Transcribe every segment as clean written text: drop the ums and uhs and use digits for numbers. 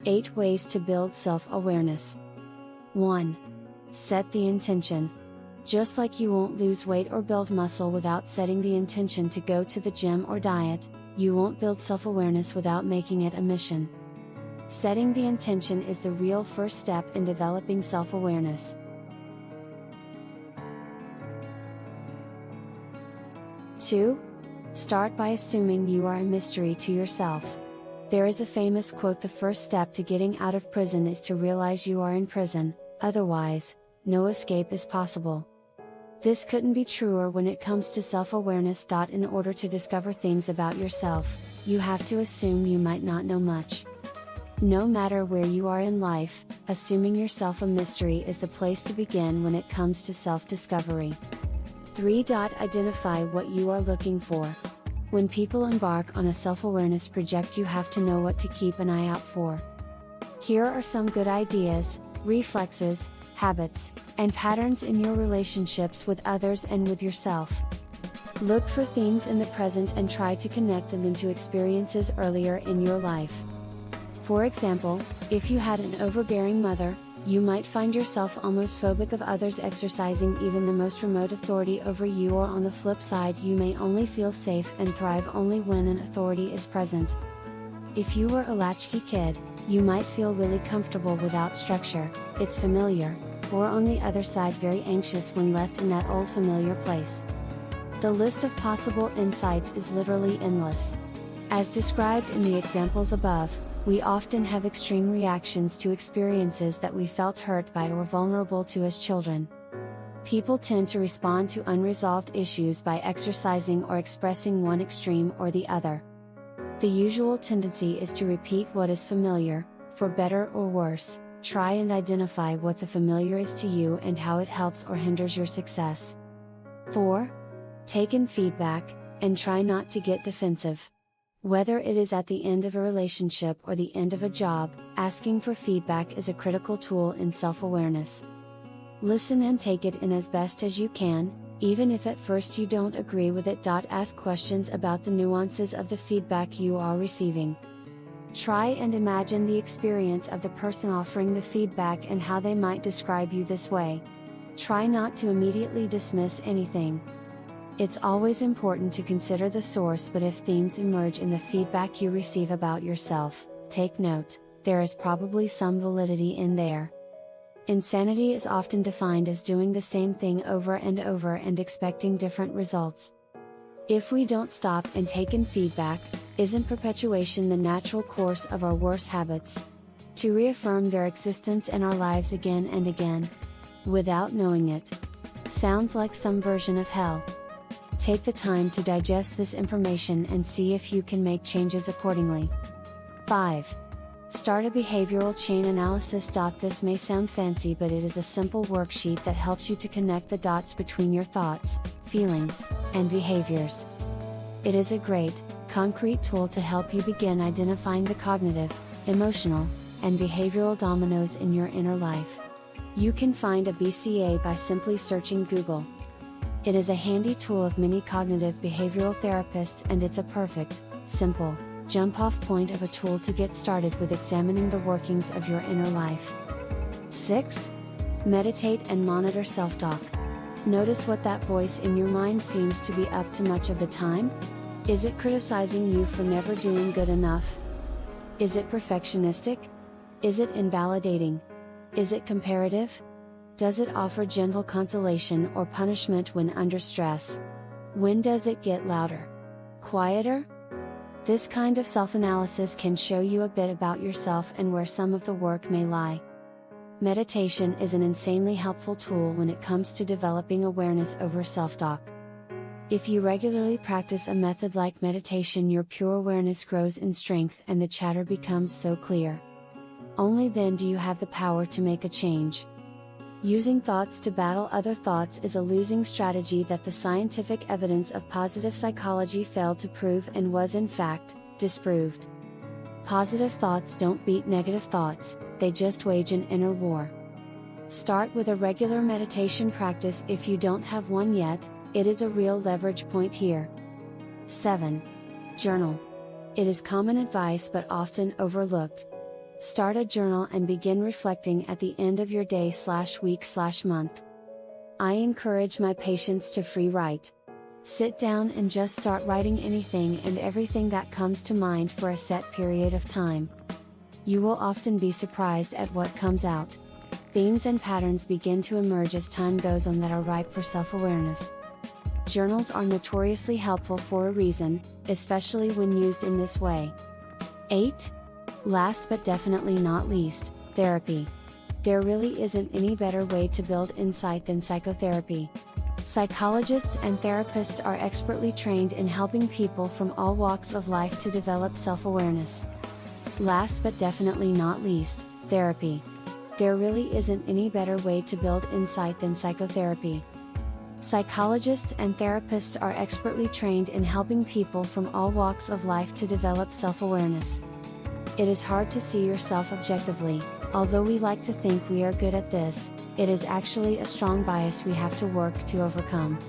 8 ways to build self-awareness. 1. Set the intention. Just like you won't lose weight or build muscle without setting the intention to go to the gym or diet, you won't build self-awareness without making it a mission. Setting the intention is the real first step in developing self-awareness. 2. Start by assuming you are a mystery to yourself. There is a famous quote: "The first step to getting out of prison is to realize you are in prison, otherwise, no escape is possible." This couldn't be truer when it comes to self-awareness. In order to discover things about yourself, you have to assume you might not know much. No matter where you are in life, assuming yourself a mystery is the place to begin when it comes to self-discovery. 3. Identify what you are looking for. When people embark on a self-awareness project, you have to know what to keep an eye out for. Here are some good ideas, reflexes, habits, and patterns in your relationships with others and with yourself. Look for themes in the present and try to connect them into experiences earlier in your life. For example, if you had an overbearing mother, you might find yourself almost phobic of others exercising even the most remote authority over you, or on the flip side, you may only feel safe and thrive only when an authority is present. If you were a latchkey kid, you might feel really comfortable without structure, it's familiar, or on the other side very anxious when left in that old familiar place. The list of possible insights is literally endless. As described in the examples above, we often have extreme reactions to experiences that we felt hurt by or vulnerable to as children. People tend to respond to unresolved issues by exercising or expressing one extreme or the other. The usual tendency is to repeat what is familiar, for better or worse. Try and identify what the familiar is to you and how it helps or hinders your success. 4. Take in feedback, and try not to get defensive. Whether it is at the end of a relationship or the end of a job, asking for feedback is a critical tool in self-awareness. Listen and take it in as best as you can, even if at first you don't agree with it. Ask questions about the nuances of the feedback you are receiving. Try and imagine the experience of the person offering the feedback and how they might describe you this way. Try not to immediately dismiss anything. It's always important to consider the source, but if themes emerge in the feedback you receive about yourself, take note, there is probably some validity in there. Insanity is often defined as doing the same thing over and over and expecting different results. If we don't stop and take in feedback, isn't perpetuation the natural course of our worst habits? To reaffirm their existence in our lives again and again, without knowing it. Sounds like some version of hell. Take the time to digest this information and see if you can make changes accordingly. 5. Start a behavioral chain analysis. This may sound fancy, but it is a simple worksheet that helps you to connect the dots between your thoughts, feelings, and behaviors. It is a great, concrete tool to help you begin identifying the cognitive, emotional, and behavioral dominoes in your inner life. You can find a BCA by simply searching Google. It is a handy tool of many cognitive behavioral therapists, and it's a perfect, simple, jump-off point of a tool to get started with examining the workings of your inner life. 6. Meditate and monitor self-talk. Notice what that voice in your mind seems to be up to much of the time. Is it criticizing you for never doing good enough? Is it perfectionistic? Is it invalidating? Is it comparative? Does it offer gentle consolation or punishment when under stress? When does it get louder? Quieter? This kind of self-analysis can show you a bit about yourself and where some of the work may lie. Meditation is an insanely helpful tool when it comes to developing awareness over self-talk. If you regularly practice a method like meditation, your pure awareness grows in strength and the chatter becomes so clear. Only then do you have the power to make a change. Using thoughts to battle other thoughts is a losing strategy that the scientific evidence of positive psychology failed to prove and was in fact, disproved. Positive thoughts don't beat negative thoughts, they just wage an inner war. Start with a regular meditation practice if you don't have one yet, it is a real leverage point here. 7. Journal. It is common advice but often overlooked. Start a journal and begin reflecting at the end of your day/week/month. I encourage my patients to free write. Sit down and just start writing anything and everything that comes to mind for a set period of time. You will often be surprised at what comes out. Themes and patterns begin to emerge as time goes on that are ripe for self-awareness. Journals are notoriously helpful for a reason, especially when used in this way. 8. Last but definitely not least, therapy. There really isn't any better way to build insight than psychotherapy. Psychologists and therapists are expertly trained in helping people from all walks of life to develop self-awareness. Last but definitely not least, therapy. There really isn't any better way to build insight than psychotherapy. Psychologists and therapists are expertly trained in helping people from all walks of life to develop self-awareness. It is hard to see yourself objectively, although we like to think we are good at this. It is actually a strong bias we have to work to overcome.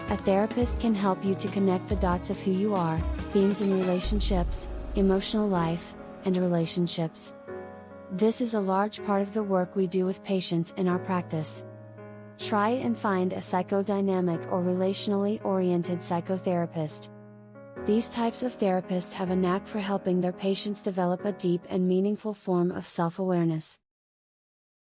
A therapist can help you to connect the dots of who you are, themes in relationships, emotional life, and relationships. This is a large part of the work we do with patients in our practice. Try and find a psychodynamic or relationally oriented psychotherapist. These types of therapists have a knack for helping their patients develop a deep and meaningful form of self-awareness.